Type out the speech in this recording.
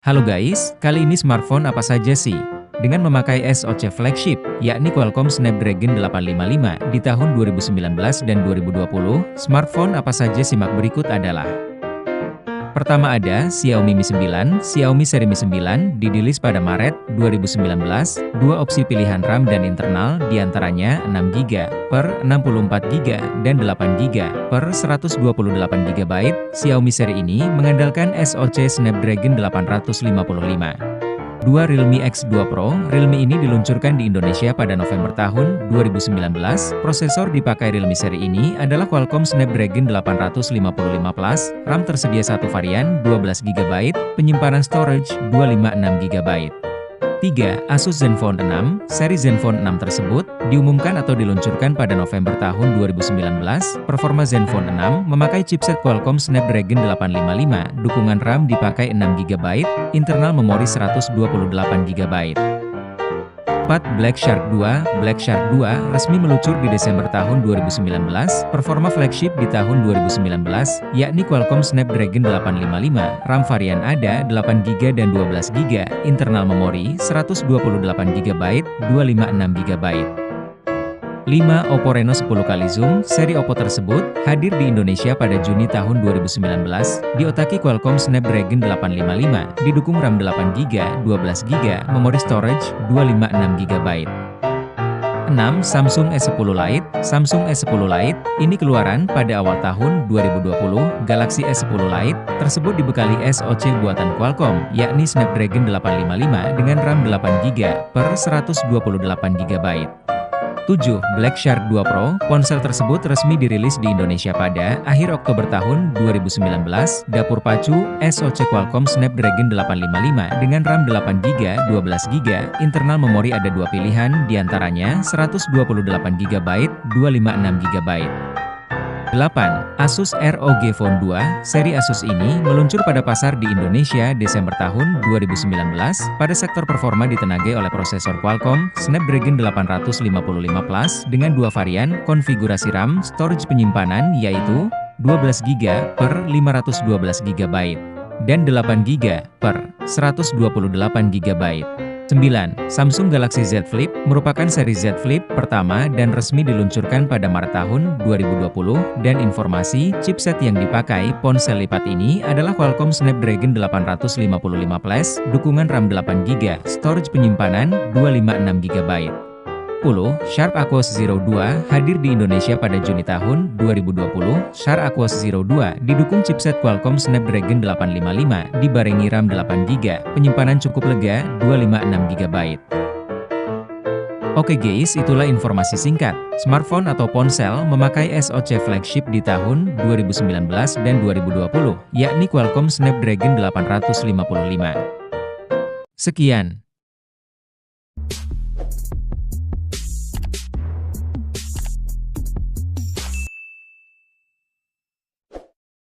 Halo guys, kali ini smartphone apa saja sih? Dengan memakai SoC flagship, yakni Qualcomm Snapdragon 855 di tahun 2019 dan 2020, smartphone apa saja simak berikut adalah: pertama ada Xiaomi Mi 9, Xiaomi seri Mi 9 dirilis pada Maret 2019, dua opsi pilihan RAM dan internal diantaranya 6GB per 64GB dan 8GB per 128GB. Xiaomi seri ini mengandalkan SoC Snapdragon 855. Dua Realme X2 Pro, Realme ini diluncurkan di Indonesia pada November tahun 2019. Prosesor dipakai Realme seri ini adalah Qualcomm Snapdragon 855 Plus, RAM tersedia satu varian 12GB, penyimpanan storage 256GB. 3. Asus Zenfone 6, seri Zenfone 6 tersebut diumumkan atau diluncurkan pada November tahun 2019. Performa Zenfone 6 memakai chipset Qualcomm Snapdragon 855, dukungan RAM dipakai 6GB, internal memori 128GB. 4. Black Shark 2, Black Shark 2 resmi meluncur di Desember tahun 2019, performa flagship di tahun 2019, yakni Qualcomm Snapdragon 855, RAM varian ada 8GB dan 12GB, internal memori 128GB, 256GB. 5. Oppo Reno 10 kali zoom, seri Oppo tersebut hadir di Indonesia pada Juni tahun 2019, diotaki Qualcomm Snapdragon 855, didukung RAM 8GB, 12GB, memori storage 256GB. 6. Samsung S10 Lite, Samsung S10 Lite, ini keluaran pada awal tahun 2020, Galaxy S10 Lite, tersebut dibekali SoC buatan Qualcomm, yakni Snapdragon 855 dengan RAM 8GB per 128GB. 7. Black Shark 2 Pro, ponsel tersebut resmi dirilis di Indonesia pada akhir Oktober tahun 2019, dapur pacu, SoC Qualcomm Snapdragon 855 dengan RAM 8GB, 12GB, internal memori ada dua pilihan, diantaranya 128GB, 256GB. 8. Asus ROG Phone 2, seri Asus ini meluncur pada pasar di Indonesia Desember tahun 2019, pada sektor performa ditenagai oleh prosesor Qualcomm Snapdragon 855 Plus dengan dua varian konfigurasi RAM, storage penyimpanan yaitu 12GB per 512GB dan 8GB per 128GB. 9. Samsung Galaxy Z Flip merupakan seri Z Flip pertama dan resmi diluncurkan pada Maret tahun 2020, dan informasi chipset yang dipakai ponsel lipat ini adalah Qualcomm Snapdragon 855 Plus, dukungan RAM 8GB, storage penyimpanan 256GB. 10. Sharp Aquos Zero 2 hadir di Indonesia pada Juni tahun 2020. Sharp Aquos Zero 2 didukung chipset Qualcomm Snapdragon 855, dibarengi RAM 8GB, penyimpanan cukup lega 256GB. Oke guys, itulah informasi singkat. Smartphone atau ponsel memakai SoC flagship di tahun 2019 dan 2020, yakni Qualcomm Snapdragon 855. Sekian.